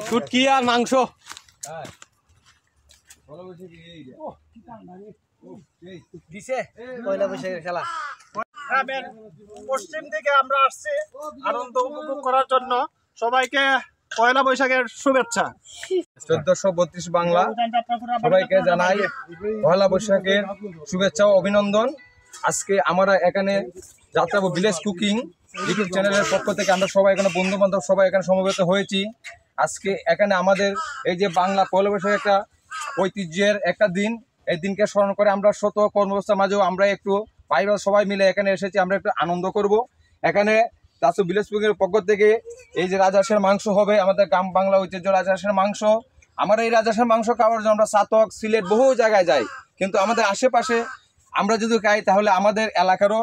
শুটকি আর মাংস দিছে পয়লা বৈশাখের খেলা। পশ্চিম থেকে আমরা আসছি আনন্দ উপভোগ করার জন্য। সবাইকে পয়লা বৈশাখের শুভেচ্ছা। 1432 বাংলা সবাইকে জানাই পয়লা বৈশাখের শুভেচ্ছা ও অভিনন্দন। আজকে আমরা এখানে যাত্রাবো ভিলেজ কুকিং ইউটিউব চ্যানেলের পক্ষ থেকে আমরা সবাই এখানে বন্ধু বান্ধব সবাই এখানে সমবেত হয়েছি। আজকে এখানে আমাদের এই যে বাংলা পয়লা বৈশাখ একটা ঐতিহ্যের একটা দিন, এই দিনকে স্মরণ করে আমরা শত কর্মব্যবস্থার মাঝেও আমরা একটু পারিবার সবাই মিলে এখানে এসেছি, আমরা একটু আনন্দ করব। এখানে যাত্রাবো ভিলেজ কুকিংয়ের পক্ষ থেকে এই যে রাজহাঁসের মাংস হবে, আমাদের গ্রাম বাংলা ঐতিহ্য রাজহাঁসের মাংস। আমরা এই রাজহাঁসের মাংস খাওয়ার জন্য আমরা চাতক সিলেট বহু জায়গায় যাই, কিন্তু আমাদের আশেপাশে আমরা যদি খাই তাহলে আমাদের এলাকারও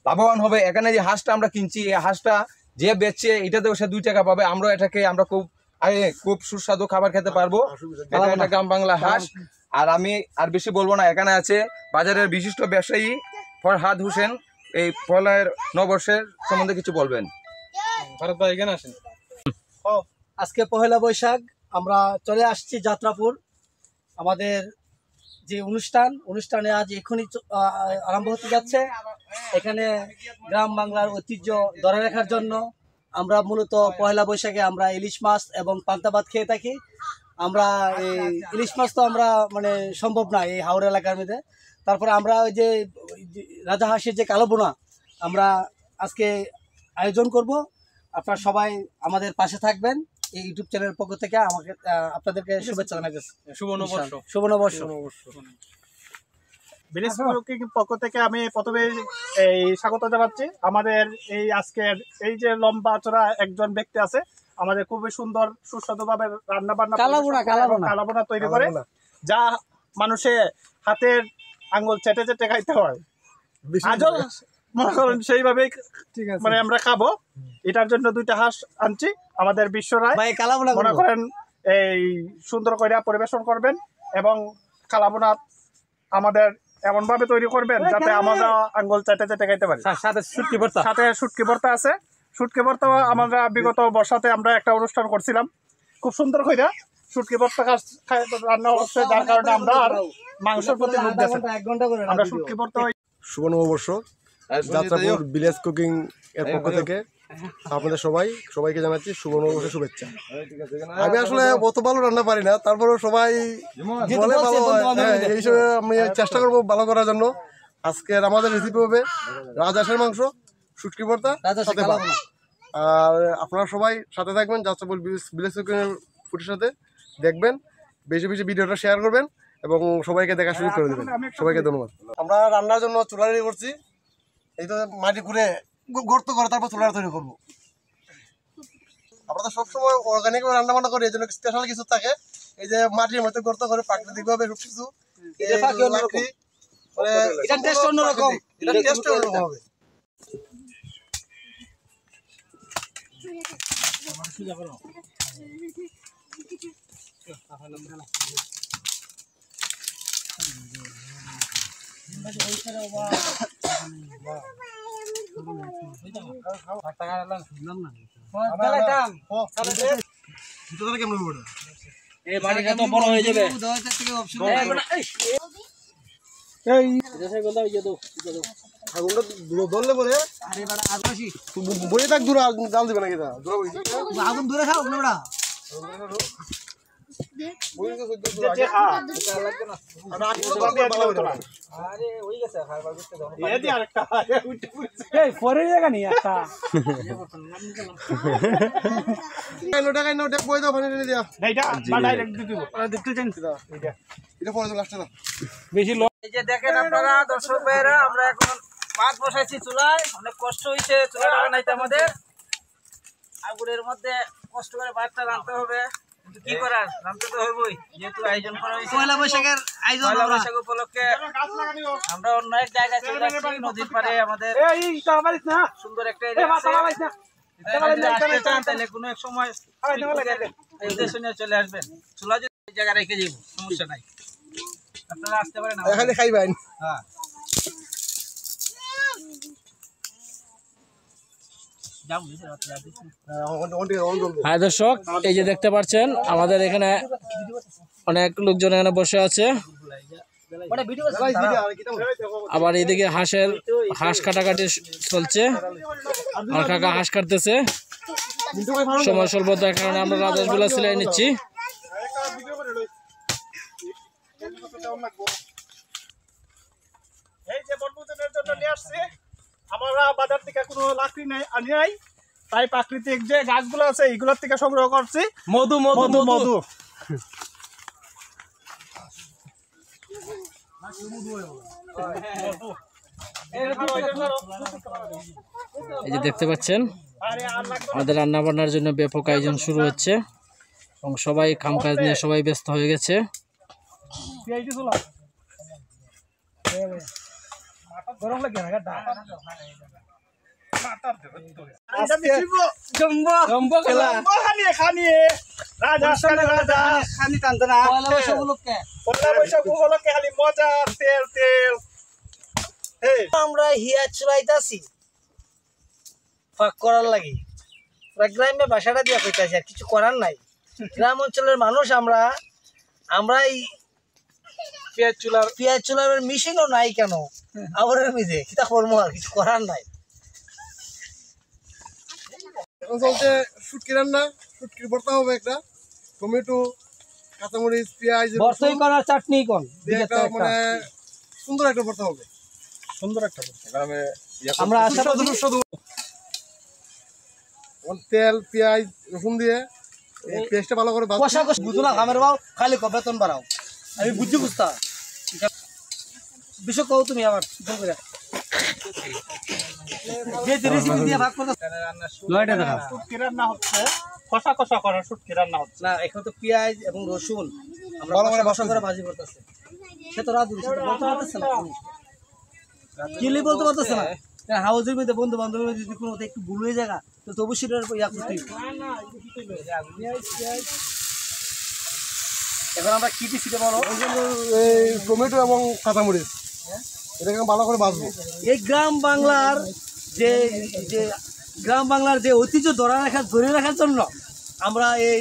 লাভবান হবে। এখানে যে হাঁসটা আমরা কিনছি, এই হাঁসটা যে বেচছে এটাতেও সে 2 টাকা পাবে। আমরা এটাকে আমরা খুব সুস্বাদু খাবার খেতে পারবো। এটা একটা গ্রাম বাংলা হাঁস। আর আমি আর বেশি বলবো না, এখানে আছে বাজারের বিশিষ্ট ব্যবসায়ী ফরহাদ হোসেন, এই পয়লার নববর্ষের সম্বন্ধে কিছু বলবেন। ভারত ভাই এখানে আসেন। আজকে পহেলা বৈশাখ আমরা চলে আসছি যাত্রাপুর। আমাদের যে অনুষ্ঠানে আজ এখনই আরম্ভ হতে যাচ্ছে। এখানে গ্রাম বাংলার ঐতিহ্য ধরে রাখার জন্য আমরা মূলত পহেলা বৈশাখে আমরা ইলিশ মাছ এবং পান্তা ভাত খেয়ে থাকি। আমরা এই ইলিশ মাছ তো আমরা মানে সম্ভব না এই হাওড়া এলাকার মধ্যে। তারপরে আমরা ওই যে রাজাহাঁসের যে কালো বোনা আমরা আজকে আয়োজন করব। আপনারা সবাই আমাদের পাশে থাকবেন। এই ইউটিউব চ্যানেলের পক্ষ থেকে আমাকে আপনাদেরকে শুভেচ্ছা জানাচ্ছি। শুভ নববর্ষ। ভিলেজ কুকিং পক্ষ থেকে আমি প্রথমে এই স্বাগত জানাচ্ছি। আমাদের এই আজকের এই যে লম্বা চড়া একজন ব্যক্তি আছে, আমাদের খুবই সুন্দর সুস্বাদু ভাবে রান্না বান্না কালাবোনা তৈরি করে, যা মানুষের হাতের আঙ্গুল চেটে চেটে খাইতে হয়। আজও মনে করেন সেইভাবেই মানে আমরা খাবো। এটার জন্য 2টা হাঁস আনছি। আমাদের বিশ্ব রায় মনে করেন এই সুন্দর করে পরিবেশন করবেন এবং কালাবোনা আমাদের এমন ভাবে তৈরি করবেন যাতে আমরা আঙ্গুল চেটে চেটে খাইতে পারি। সাথে শুটকি ভর্তা আছে। শুটকি ভর্তা আমরা বিগত বর্ষাতে আমরা একটা অনুষ্ঠান করছিলাম, খুব সুন্দর করে শুটকি ভর্তা রান্না হচ্ছে, যার কারণে আমরা আর মাংসের প্রতি লোভ দিয়েছি। আমরা শুটকি ভর্তা শুভ নববর্ষ যাত্রাপুর ভিলেজ কুকিং এর পক্ষ থেকে আপনাদের সবাইকে জানাচ্ছি শুভ নববর্ষের শুভেচ্ছা। আমি আসলে অত ভালো রান্না পারি না, তারপরেও সবাই বলে ভালো, এই হিসেবে আমি চেষ্টা করবো ভালো করার জন্য। আজকের আমাদের রেসিপি হবে রাজহাঁসের মাংস, শুটকি ভর্তা, সাথে ভাত। আর আপনারা সবাই সাথে থাকবেন যাত্রাপুর ভিলেজ কুকিং এর ফুটের সাথে, দেখবেন, বেশি বেশি ভিডিওটা শেয়ার করবেন এবং সবাইকে দেখা শুরু করে দেবেন। সবাইকে ধন্যবাদ। আমরা রান্নার জন্য চুলা রেডি করছি। এই তো মাটি করে গর্ত করে তারপর চুলা তৈরি করবো। আমরা তো সবসময় অর্গানিক ভাবে রান্না বান্না করি, এই জন্য স্পেশাল কিছু থাকে। এই যে মাটির মধ্যে গর্ত করে প্রাকৃতিক ভাবে সবকিছু হবে। বড় হয়ে যাবে। আগুনটা ধরলে পরে বইয়ে থাক দূরে জাল দিবে নাকি আগুন ধরে খাও ওরা দেখেন আপনারা দর্শক ভাইরা আমরা এখন ভাত বসাইছি চুলায় অনেক কষ্ট হয়েছে চুলাটা বানাইতে আমাদের আগুনের মধ্যে কষ্ট করে ভাতটা রাঁধতে হবে কিন্তু কি করার রাঁধতে তো হইবই যেহেতু আয়োজন করা হয়েছে পয়লা বৈশাখের আয়োজন পয়লা বৈশাখ উপলক্ষে আমরা অন্য এক জায়গায় চলে যাচ্ছি নদীর পাড়ে আমাদের সুন্দর একটা এরিয়া আছে আসতে চান তাহলে কোনো এক সময় উদ্দেশ্য নিয়ে চলে আসবেন চুলা যদি এই জায়গায় রেখে যাবো সমস্যা নাই আপনারা আসতে পারেন এখানে খাইবেন হ্যাঁ হ্যাঁ দর্শক এই যে দেখতে পাচ্ছেন আমাদের এখানে অনেক লোকজন এখানে বসে আছে আবার এদিকে হাঁস কাটাকাটি চলছে আমার কাকা হাঁস কাটতেছে সময় স্বল্পতার কারণে আমরা রাজহাঁসগুলো সিলাই নিচ্ছি এই যে বনভোজনের জন্য নিয়ে আসছি আমরা বাজার থেকে কোনো লাকড়ি আনি নাই তাই প্রাকৃতিক যে গাছগুলো আছে এইগুলোর থেকে সংগ্রহ করছি মধু মধু মধু মধু এই যে দেখতে পাচ্ছেন আমাদের রান্না বান্নার জন্য ব্যাপক আয়োজন শুরু হচ্ছে এবং সবাই কামকাজ নিয়ে সবাই ব্যস্ত হয়ে গেছে আমরা হিয়া চুলাইতাছি ফাঁক করার লাগি গ্রামে বাসাটা দিয়া কইতাছি আর কিছু করার নাই গ্রাম অঞ্চলের মানুষ আমরা এই পেঁয়াজ চুলার মেশিনও নাই কেন আবার মিজে কিতা করবো আর কিছু করার নাই এখন চলছে শুটকি রান্না শুটকির ভর্তা হবে একটা টমেটো কাঁচামরিচ পেঁয়াজ বর্তই কোন আর চাটনি কোন একটা মানে সুন্দর একটা ভর্তা হবে সুন্দর একটা আমরা আশা করি তেল পেঁয়াজ রসুন দিয়ে এই পেস্টটা ভালো করে কষা কষা বুঝো না খামের বাও খালি বেতন বাড়াও আমি বুঝছি বুঝতা বিষয় কও তুমি আবার ফোন করে যে রেসিপি দিয়ে ভাগ করতে লয়টা দেখা শুটকি রান্না হচ্ছে কষা কষা করা শুটকি রান্না হচ্ছে না এখন তো পেঁয়াজ এবং রসুন আমরা কষা করে ভাজি করতেছে সে তো রাত বলতে পারতেছে না কিলি বলতে পারতেছে না হাউজের মধ্যে বন্ধু বান্ধবের মধ্যে যদি কোনো একটু ভুল হয়ে যায় তো অবশ্যই ইয়া করতে এখন আমরা কি দিছি বলো এই টমেটো এবং কাঁচামরিচ এটাকে ভালো করে ভাজবো এই গ্রাম বাংলার যে ঐতিহ্য ধরে রাখার জন্য আমরা এই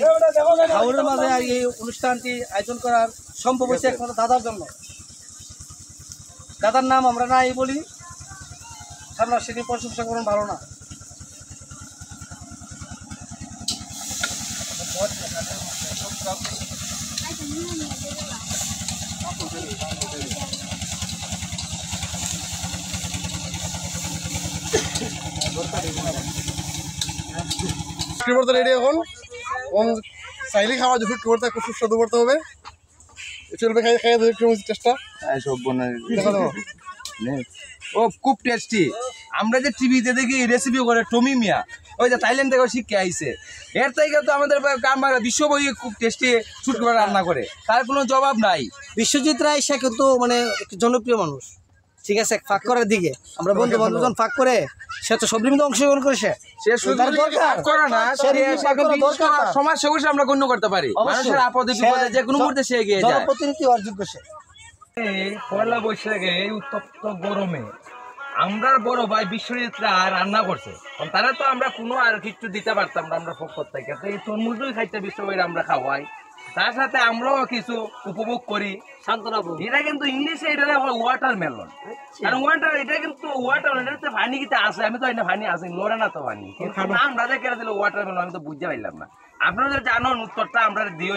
খাবারের মাঝে এই অনুষ্ঠানটি আয়োজন করার সম্ভব হয়েছে একমাত্র দাদার জন্য দাদার নাম আমরা না এই বলি আমরা সেটি প্রশংসা করুন ভালো না রেডি এখন চাইলে খাওয়া যায় শুটকি ভর্তা খুব সুস্বাদু করতে হবে চলবে খাই চেষ্টা ও খুব টেস্টি আমরা যে টিভিতে দেখি রেসিপি করে টমি মিয়া ওই যে থাইল্যান্ড থেকে শিখে আইছে এর থেকে তো আমাদের বিশ্ববই খুব টেস্টি শুটকি রান্না করে তার কোনো জবাব নাই বিশ্বজিৎ রায় সে কিন্তু মানে জনপ্রিয় মানুষ ঠিক আছে ফাঁক করার দিকে আমরা বন্ধু বান্ধবজন ফাঁক করে সে তো সবরি মধ্যে অংশগ্রহণ করেছে সমাজ সেবী আমরা গণ্য করতে পারি মানুষের আপদে বিপদে যে কোনো মুহূর্তে সে এগিয়ে যায় জনপ্রতিনিধি হওয়ার যোগ্য সে পয়লা বৈশাখে এই উত্তপ্ত গরমে আমরা বড় ভাই বিশ্বজিৎরা রান্না করছে তারা তো আমরা কোনো আর কিছু দিতে পারতাম না আমরা পক্ষ থেকে তো এই তরমুজই খাইতে বিশ্বভাই আমরা খাওয়াই তার সাথে আমরাও কিছু উপভোগ করি। এটা কিন্তু ইংলিশে এটা ওয়াটারমেলন, কারণ ওয়াটার এটা কিন্তু ওয়াটারমেলন এটা পানি কিতে আছে, আমি তো এটা পানি আছে লড়ে না তো পানি, কিন্তু নামটা যে কেটে দিল ওয়াটারমেলন আমি তো বুঝতে পারলাম না। আপনারা যদি জানেন উত্তরটা আমরা দিও।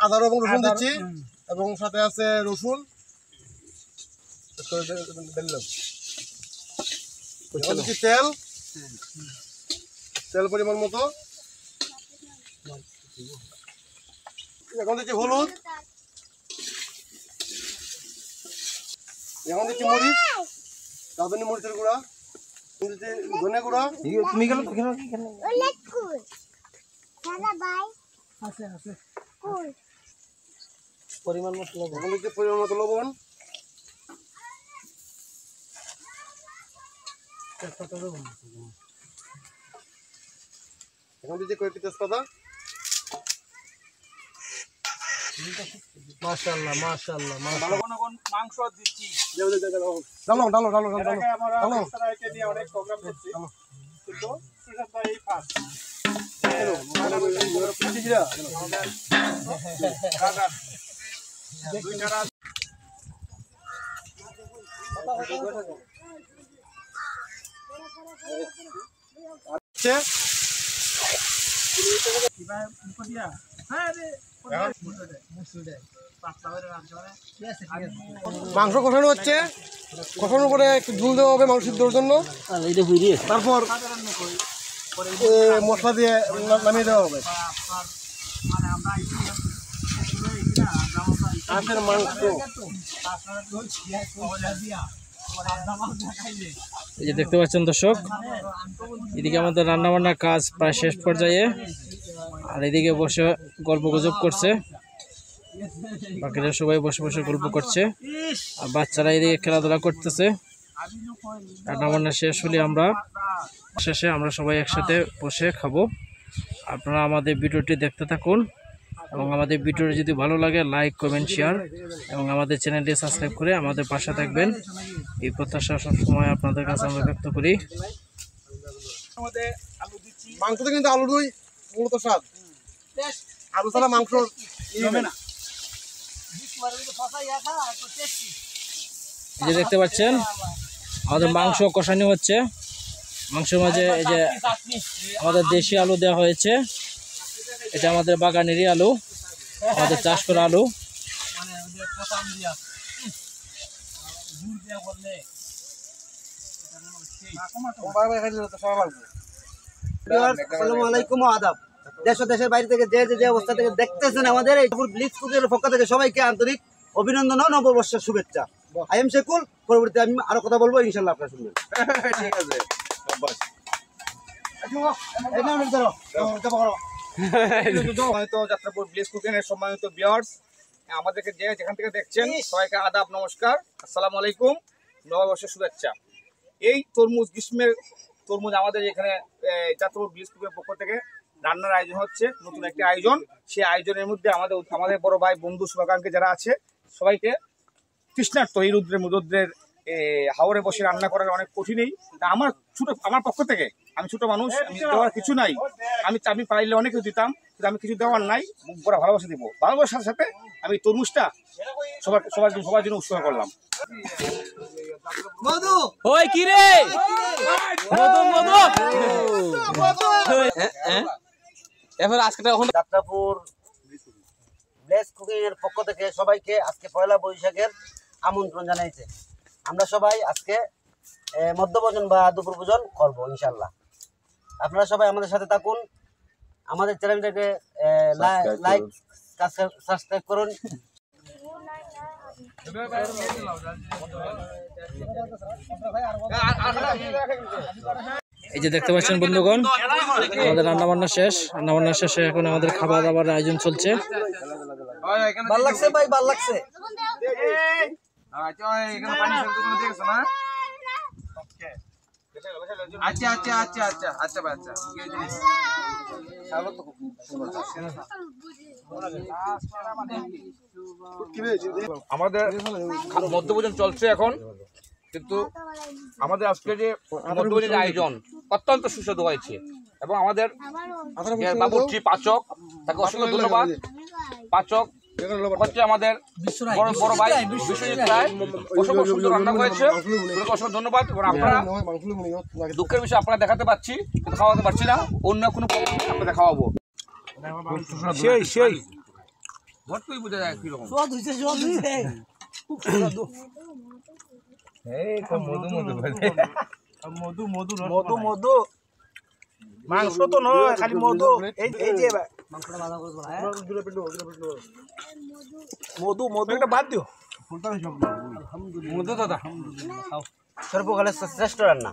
আদা এবং রসুন দিচ্ছি এবং সাথে আছে রসুন দিচ্ছি, তেল তেল পরিমাণ মতো, এখন দিচ্ছি হলুদ, এখন দিচ্ছি মরিচ, রাঁধুনি মরিচের গুঁড়া, দিচ্ছি ধনে গুঁড়া, তুমি গেল পরিমাণ মতো লবণ। এখন দিচ্ছি পরিমাণ মতো লবণ, এখন দিচ্ছি কয়েকটি তেজপাতা। মাশাআল্লাহ মাশাআল্লাহ মাংস দিচ্ছি, ডালো ডালো ডালো ডালো এটাকে আমরা ডালো এক্সট্রা নিয়ে অনেক প্রোগ্রাম করছি, কিন্তু সুশান্ত ভাই এই ফার্স্ট। মাংস কষানো হচ্ছে, কষানোর পরে একটু ঝুল দেওয়া হবে মাংস সিদ্ধর জন্য, তারপর মশলা দিয়ে নামিয়ে দেওয়া হবে। হাঁসের মাংস এই যে দেখতে পাচ্ছেন দর্শক, এদিকে আমাদের রান্নাবান্নার কাজ প্রায় শেষ পর্যায়ে, আর এদিকে বসে গল্প গুজব করছে, বাকিরা সবাই বসে বসে গল্প করছে, আর বাচ্চারা এদিকে খেলাধুলা করতেছে। রান্নাবান্না শেষ হলে আমরা শেষে আমরা সবাই একসাথে বসে খাবো। আপনারা আমাদের ভিডিওটি দেখতে থাকুন এবং আমাদের ভিডিওটি যদি ভালো লাগে লাইক কমেন্ট শেয়ার এবং আমাদের চ্যানেলটি সাবস্ক্রাইব করে আমাদের পাশে থাকবেন, এই প্রত্যাশা সবসময় আপনাদের কাছে আমরা ব্যক্ত করি। মাংসতে কিন্তু আলু দুই মূলত স্বাদ, আলু ছাড়া মাংস জমে না। এই যে দেখতে পাচ্ছেন আমাদের মাংস কষানো হচ্ছে, মাংসের মাঝে এই যে আমাদের দেশি আলু দেওয়া হয়েছে, এটা আমাদের বাগানেরই আলু, আমাদের চাষ করা আলু। আসসালামু আলাইকুম ও আদাব। দেশ ও দেশের বাইরে থেকে যে অবস্থা থেকে দেখতেছেন আমাদের এই ব্লিচ কুকের পক্ষ থেকে সবাইকে আন্তরিক অভিনন্দন ও নববর্ষের শুভেচ্ছা। I am Shekul. পরবর্তীতে আমি আরো কথা বলবো, ইনশাল্লাহ আপনারা শুনবেন। ঠিক আছে, সম্মানিত যাত্রাপুর ভিলেজ কুকিং এর সম্মানিত ভিউয়ার্স, আমাদেরকে যেখান থেকে দেখছেন সবাইকে আদাব, নমস্কার, আসসালামু আলাইকুম, নববর্ষের শুভেচ্ছা। এই তরমুজ, গ্রীষ্মের তরমুজ আমাদের এখানে যাত্রাপুর ভিলেজ কুকিংয়ের পক্ষ থেকে রান্নার আয়োজন হচ্ছে, নতুন একটি আয়োজন। সেই আয়োজনের মধ্যে আমাদের বড় ভাই, বন্ধু, শুভাকাঙ্ক্ষী যারা আছে সবাইকে তৃষ্ণার্ত এই রুদ্রের হাওরে বসে রান্না করার অনেক কঠিনই। তা আমার পক্ষ থেকে, আমি ছোট মানুষ, আমি দেওয়ার কিছু নাই, আমি পাইলে অনেক কিছু দিতাম, কিন্তু আমি কিছু দেওয়ার নাই, মুখ ভরা ভালোবাসা দিব। ভালোবাসার সাথে সাথে আমি তরমুজটা সবার জন্য উৎসর্গ করলাম। ওই কি রে যাত্রাপুর ভিলেজ কুকিং এর পক্ষ থেকে সবাইকে আজকে পয়লা বৈশাখের আমন্ত্রণ জানাইছে। আমরা সবাই আজকে মধ্যভোজন বা দুপুর ভোজন করবো ইনশাল্লাহ। আপনারা সবাই আমাদের সাথে থাকুন, আমাদের চ্যানেলটাকে লাইক সাবস্ক্রাইব করুন। এই যে দেখতে পাচ্ছেন বন্ধুগণ, আমাদের রান্নাবান্না শেষে এখন আমাদের খাবার দাবার আয়োজন চলছে। ভাল লাগছে ভাই, ভাল লাগছে। আচ্ছা আচ্ছা আচ্ছা আচ্ছা আচ্ছা আচ্ছা আমাদের মধ্যভোজন চলছে এখন। কিন্তু আমাদের আজকে যে মধ্যবিত্তের আয়োজন অত্যন্ত সুস্বাদু হয়েছে এবং আমাদের যে বাবুর্চি পাচক তাকে অসংখ্য ধন্যবাদ। পাচক হচ্ছে আমাদের বড় ভাই বিশ্বজিৎ রায়, অসংখ্য সুন্দর রান্না হয়েছে, অসংখ্য ধন্যবাদ। এবং আপনারা দুঃখের বিষয় আপনারা দেখাতে পাচ্ছি কিন্তু খাওয়াতে পারছি না, অন্য কোনো আপনাদের খাওয়াবো। সেই সেই ভর্তই বোঝা যায় কিরকম মধু মধু মধু মধু মাংস তো নয়, খালি মধু। এই যে মধু মধু একটা বাদ দিও। মধু দাদা সর্বকালের শ্রেষ্ঠ রান্না।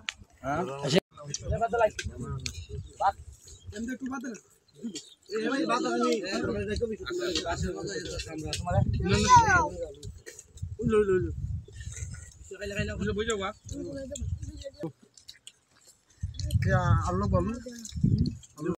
আল্লাহ